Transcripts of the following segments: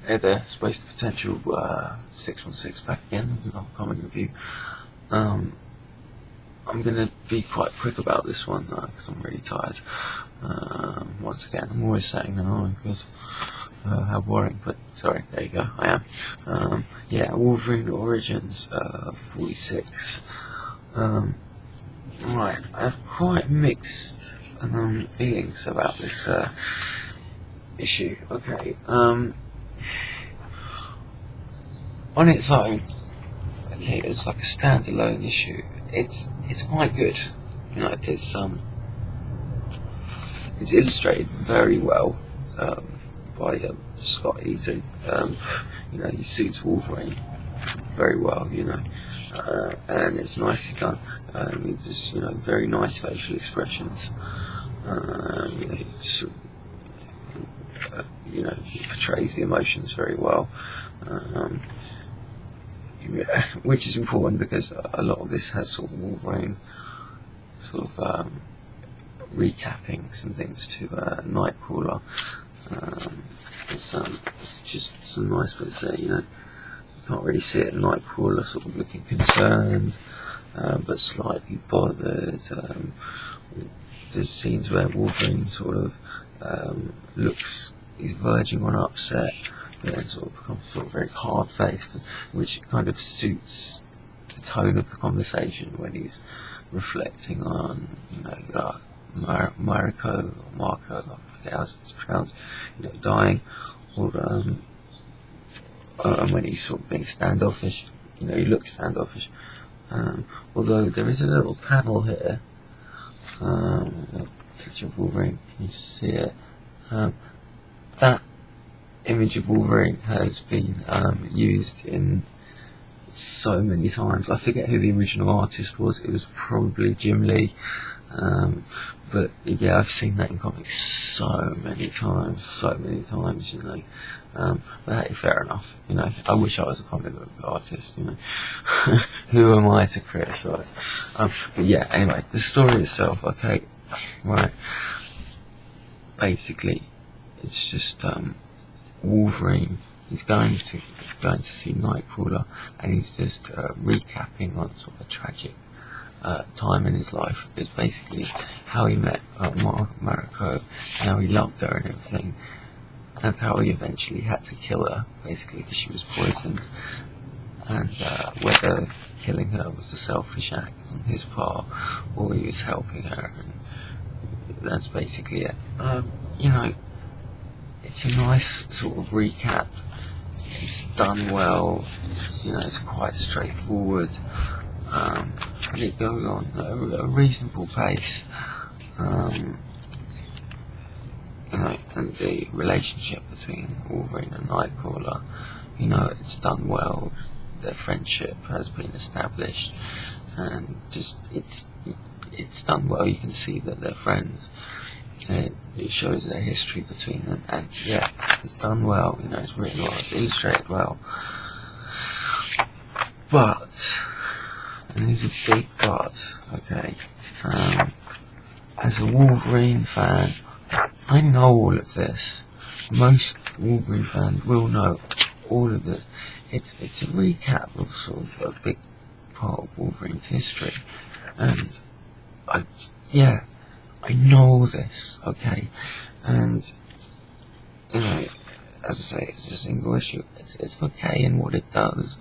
Hey there, Space the Potential 616 back again with another comic review. I'm going to be quite quick about this one because I'm really tired. Once again, I'm always saying, oh my god, how boring, but sorry, there you go, I am. Wolverine Origins 46. Right, I have quite mixed feelings about this issue. Okay, on its own, okay, it's like a standalone issue. It's quite good. You know, it's illustrated very well by Scott Eaton. He suits Wolverine very well. And it's nicely done. Just very nice facial expressions. He portrays the emotions very well. Which is important because a lot of this has sort of Wolverine recapping some things to Nightcrawler. It's just some nice bits there. You can't really see it. Nightcrawler sort of looking concerned, but slightly bothered. There's scenes where Wolverine sort of he's verging on upset. And sort of becomes very hard-faced, which kind of suits the tone of the conversation when he's reflecting on, Marco, I forget how it's pronounced, dying, or and when he's sort of being standoffish, he looks standoffish. Although there is a little panel here, a picture of Wolverine, can you see it? That image of Wolverine has been used in so many times. I forget who the original artist was. It was probably Jim Lee. But yeah, I've seen that in comics so many times. But hey, fair enough. I wish I was a comic book artist. Who am I to criticise? But yeah, anyway, the story itself. Okay, right. Basically, it's just Wolverine. He's going to see Nightcrawler, and he's just recapping on sort of a tragic time in his life. It's basically how he met Mariko, how he loved her and everything, and how he eventually had to kill her, basically because she was poisoned, and whether killing her was a selfish act on his part, or he was helping her, and that's basically it. It's a nice sort of recap. It's done well. It's quite straightforward. And it goes on at a reasonable pace. And the relationship between Wolverine and Nightcrawler, it's done well. Their friendship has been established, and just it's done well. You can see that they're friends. It shows their history between them, and yeah, it's done well. It's written well, it's illustrated well. But, and there's a big but, okay, as a Wolverine fan, I know all of this. Most Wolverine fans will know all of this. It's a recap of sort of a big part of Wolverine's history, and I know this, okay, and as I say, it's a single issue. It's okay in what it does,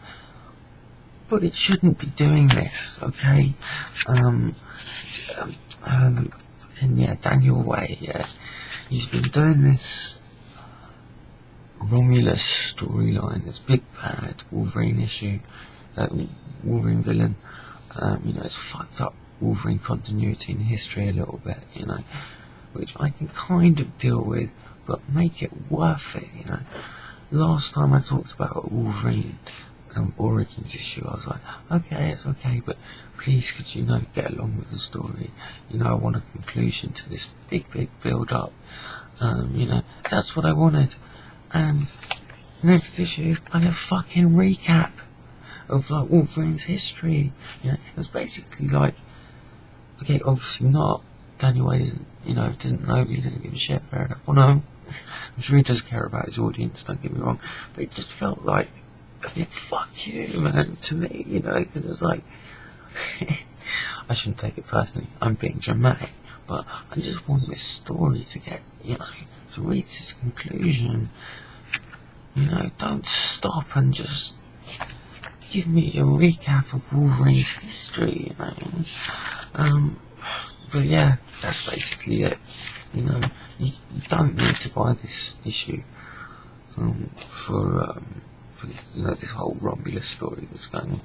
but it shouldn't be doing this, okay. Daniel Way, he's been doing this Romulus storyline, this big bad Wolverine issue, Wolverine villain. It's fucked up Wolverine continuity in history a little bit, which I can kind of deal with, but make it worth it, Last time I talked about a Wolverine Origins issue, I was like, okay, it's okay, but please could you get along with the story? I want a conclusion to this big build up. That's what I wanted. And next issue, I have a fucking recap of Wolverine's history. It was basically like, okay, obviously not. Daniel Way doesn't know, he doesn't give a shit, fair enough. Well, no, I'm sure he does care about his audience, don't get me wrong, but it just felt like a bit fuck you, man, to me, you know, because it's like, I shouldn't take it personally, I'm being dramatic, but I just want this story to get, you know, to reach its conclusion. You know, don't stop and just give me a recap of Wolverine's history, you know. But yeah, that's basically it. You know, you don't need to buy this issue for you know, this whole Romulus story that's going on.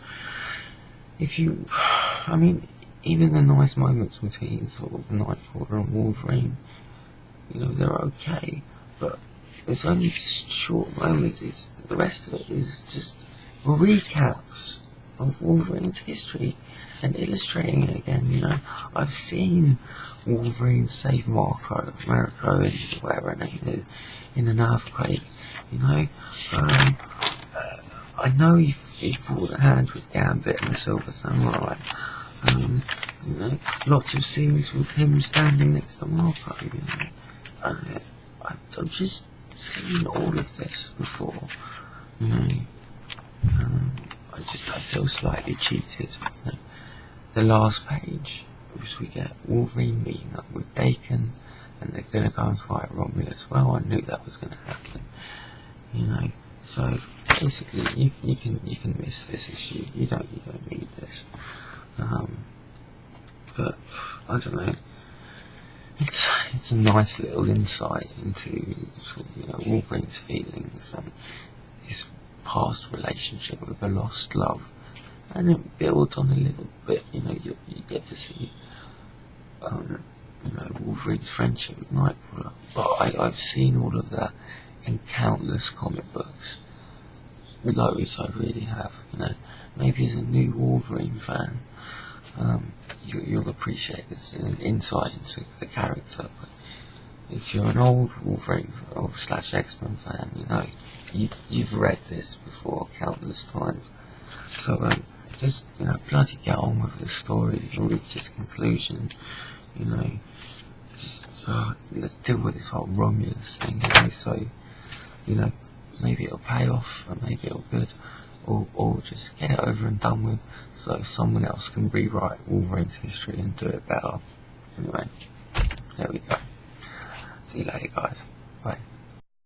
If you, I mean, even the nice moments between sort of Nightcrawler and Wolverine, you know, they're okay, but it's only short moments. It's the rest of it is just recaps of Wolverine's history and illustrating it again. You know, I've seen Wolverine save Marco, and whatever her name is, in an earthquake. You know, I know he fought a hand with Gambit and the Silver Samurai. You know, lots of scenes with him standing next to Marco. You know, I've just seen all of this before. You know, I feel slightly cheated. You know, the last page, which we get Wolverine meeting up with Daken, and they're gonna go and fight Romulus. Well, I knew that was gonna happen. You know, so basically, you can miss this issue. You don't need this. But I don't know. It's a nice little insight into sort of, you know, Wolverine's feelings and his past relationship with a lost love, and it builds on a little bit. You know, you get to see you know, Wolverine's friendship with Nightcrawler. But I've seen all of that in countless comic books. Loads, I really have. You know, maybe as a new Wolverine fan, you'll appreciate this as an insight into the character. But if you're an old Wolverine or / X-Men fan, you know, you've read this before countless times. So just, you know, bloody get on with the story and reach its conclusion. You know, just let's deal with this whole Romulus thing. You know, so, you know, maybe it'll pay off, and maybe it'll good, or just get it over and done with, so someone else can rewrite Wolverine's history and do it better. Anyway, there we go. See you later, guys.